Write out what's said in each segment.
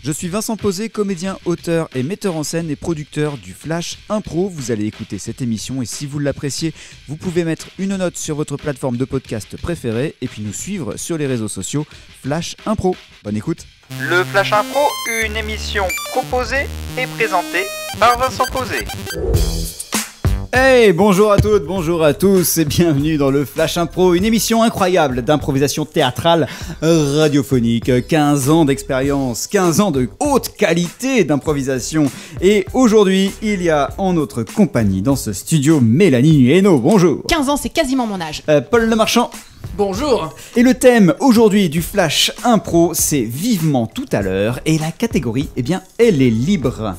Je suis Vincent Posé, comédien, auteur et metteur en scène et producteur du Flash Impro. Vous allez écouter cette émission et si vous l'appréciez, vous pouvez mettre une note sur votre plateforme de podcast préférée et puis nous suivre sur les réseaux sociaux Flash Impro. Bonne écoute. Le Flash Impro, une émission proposée et présentée par Vincent Posé. Hey, bonjour à toutes, bonjour à tous et bienvenue dans le Flash Impro, une émission incroyable d'improvisation théâtrale radiophonique. 15 ans d'expérience, 15 ans de haute qualité d'improvisation. Et aujourd'hui, il y a en notre compagnie dans ce studio Mélanie Hainaut, bonjour. 15 ans, c'est quasiment mon âge. Paul Lemarchand. Bonjour. Et le thème aujourd'hui du Flash Impro, c'est vivement tout à l'heure. Et la catégorie, eh bien, elle est libre.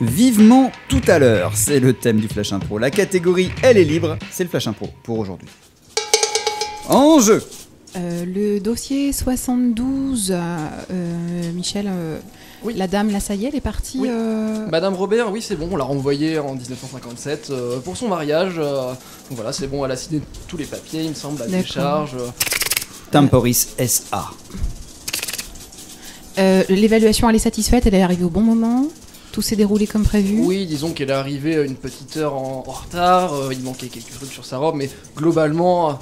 Vivement tout à l'heure, c'est le thème du Flash Impro. La catégorie, elle est libre, c'est le Flash Impro pour aujourd'hui. En jeu. Le dossier 72, Michel, Oui. la dame, là ça y est, elle est partie. Oui. Madame Robert, oui c'est bon, on l'a renvoyée en 1957 pour son mariage. Donc voilà, c'est bon, elle a signé tous les papiers, il me semble, la D'accord. décharge. Temporis SA. L'évaluation, elle est satisfaite, elle est arrivée au bon moment. Tout s'est déroulé comme prévu. Oui, disons qu'elle est arrivée une petite heure en retard, il manquait quelques trucs sur sa robe, mais globalement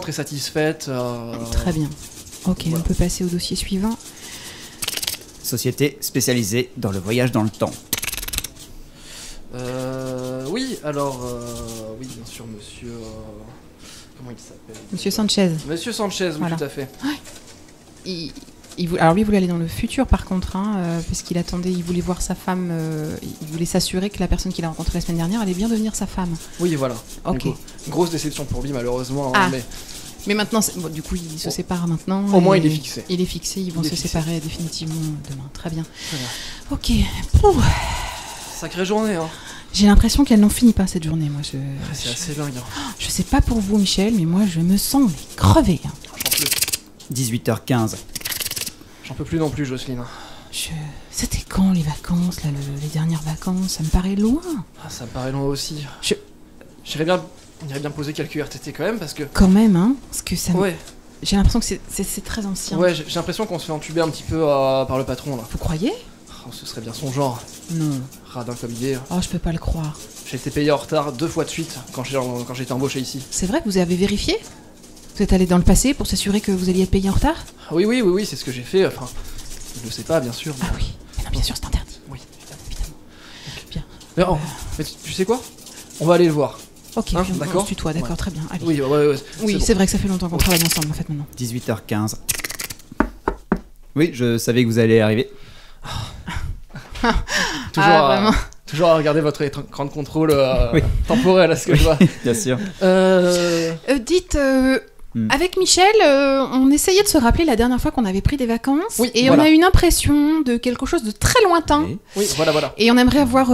très satisfaite. Très bien. Ok, Voilà. on peut passer au dossier suivant. Société spécialisée dans le voyage dans le temps. Oui, alors, oui, bien sûr, monsieur. Comment il s'appelle Monsieur Sanchez. Monsieur Sanchez, oui, Voilà. tout à fait. Alors lui, il voulait aller dans le futur par contre, parce qu'il attendait, il voulait voir sa femme, il voulait s'assurer que la personne qu'il a rencontrée la semaine dernière allait bien devenir sa femme. Oui, voilà. Ok. Du coup, grosse déception pour lui, malheureusement. Ah. Hein, mais Mais maintenant, bon, du coup, ils se séparent maintenant. au moins, et il est fixé. Il est fixé, ils vont Il est se fixé. séparer définitivement demain. Très bien. Très bien. Ok. Ouh. Sacrée journée, hein. J'ai l'impression qu'elle n'en finit pas cette journée, moi. C'est assez dingue. Hein. Je sais pas pour vous, Michel, mais moi, je me sens crevée. Hein. J'en peux, 18h15. j'en peux plus non plus, Jocelyne. C'était quand les vacances, là, les dernières vacances? Ça me paraît loin. Ah, ça me paraît long aussi. Je- On irait bien poser quelques RTT quand même, parce que. Quand même, hein. Parce que ça. Ouais, J'ai l'impression que c'est très ancien. ouais, j'ai l'impression qu'on se fait entuber un petit peu par le patron là. Vous croyez? Oh, ce serait bien son genre, Non. radin comme il est. Oh, je peux pas le croire. J'ai été payé en retard 2 fois de suite quand j'ai été embauché ici. C'est vrai que vous avez vérifié? Vous êtes allé dans le passé pour s'assurer que vous alliez être payé en retard? Ah oui, c'est ce que j'ai fait. Enfin, je le sais pas, bien sûr. Ah oui. Mais non, bien sûr, c'est interdit. Oui. Bien. Mais, mais tu sais quoi? On va aller le voir. Ok, Hein, puis on d'accord. se tutoie, d'accord, Ouais. très bien. Allez. Oui, ouais. Oui, bon. c'est vrai que ça fait longtemps qu'on travaille ensemble en fait maintenant. 18h15. Oui, je savais que vous allez arriver. Toujours, vraiment. toujours à regarder votre écran de contrôle Oui. temporel, à ce que je vois. Bien sûr. Dites, Hmm. avec Michel, on essayait de se rappeler la dernière fois qu'on avait pris des vacances. Oui, et voilà. on a une impression de quelque chose de très lointain. Oui. Oui, voilà. Et on aimerait avoir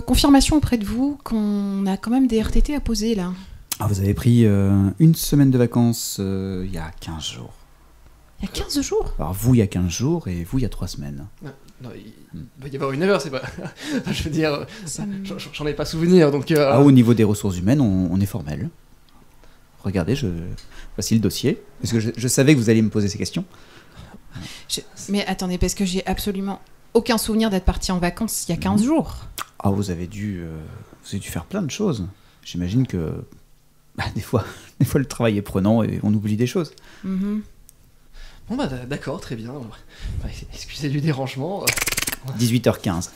confirmation auprès de vous qu'on a quand même des RTT à poser là. Ah, vous avez pris une semaine de vacances il y a 15 jours. Il y a 15 jours. Alors vous, il y a 15 jours et vous, il y a 3 semaines. Non, il doit y avoir une erreur, c'est pas. Je veux dire, Ça me- j'en ai pas souvenir, donc. Ah, au niveau des ressources humaines, on est formel. Regardez, voici le dossier. Parce que je savais que vous alliez me poser ces questions. Mais attendez, parce que j'ai absolument aucun souvenir d'être parti en vacances il y a 15 jours. Ah, vous avez dû faire plein de choses. J'imagine que des fois le travail est prenant et on oublie des choses. Mhm. Bon bah d'accord, très bien. Bah, excusez du dérangement. 18h15.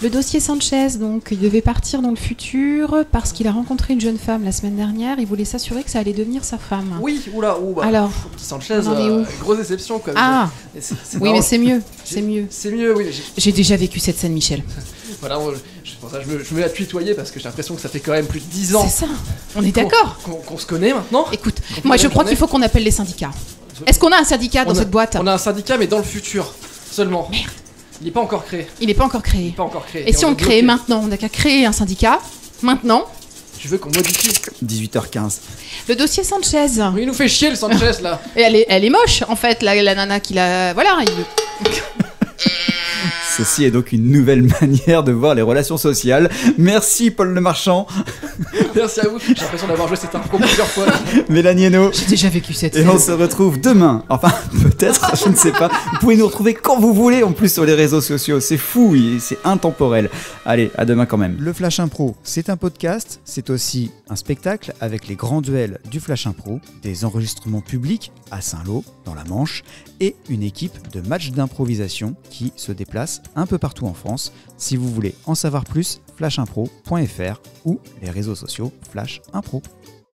Le dossier Sanchez, donc, il devait partir dans le futur parce qu'il a rencontré une jeune femme la semaine dernière. Il voulait s'assurer que ça allait devenir sa femme. Oui, bah. Alors, Petit Sanchez, on en est où grosse déception quand même. Ah, Et c'est oui, marrant. mais c'est mieux. C'est mieux. C'est mieux, oui. J'ai déjà vécu cette scène, Michel. Voilà, pour ça, je me mets à tutoyer parce que j'ai l'impression que ça fait quand même plus de 10 ans C'est ça. On est d'accord. qu'on se connaît maintenant. Écoute, On moi peut je crois retourner. qu'il faut qu'on appelle les syndicats. Est-ce qu'on a un syndicat dans cette boîte? On a un syndicat, mais dans le futur seulement. Merde. Il n'est pas encore créé. Il n'est pas encore Il créé. n'est pas encore créé. Et si on le est crée bloqué. maintenant? On n'a qu'à créer un syndicat. Maintenant. Tu veux qu'on modifie? 18h15. Le dossier Sanchez. Oui, il nous fait chier le Sanchez là. Et elle est moche en fait, la nana qui l'a. Voilà. Ceci est donc une nouvelle manière de voir les relations sociales. Merci Paul Lemarchand. Merci à vous, j'ai l'impression d'avoir joué cette impro plusieurs fois. Mélanie Hainaut. J'ai déjà vécu cette Et scène. on se retrouve demain. Enfin, peut-être, je ne sais pas. Vous pouvez nous retrouver quand vous voulez, en plus sur les réseaux sociaux. C'est fou, c'est intemporel. Allez, à demain quand même. Le Flash Impro, c'est un podcast, c'est aussi un spectacle avec les grands duels du Flash Impro, des enregistrements publics à Saint-Lô, dans la Manche, et une équipe de matchs d'improvisation qui se déplace un peu partout en France. Si vous voulez en savoir plus, flashimpro.fr ou les réseaux sociaux Flash Impro.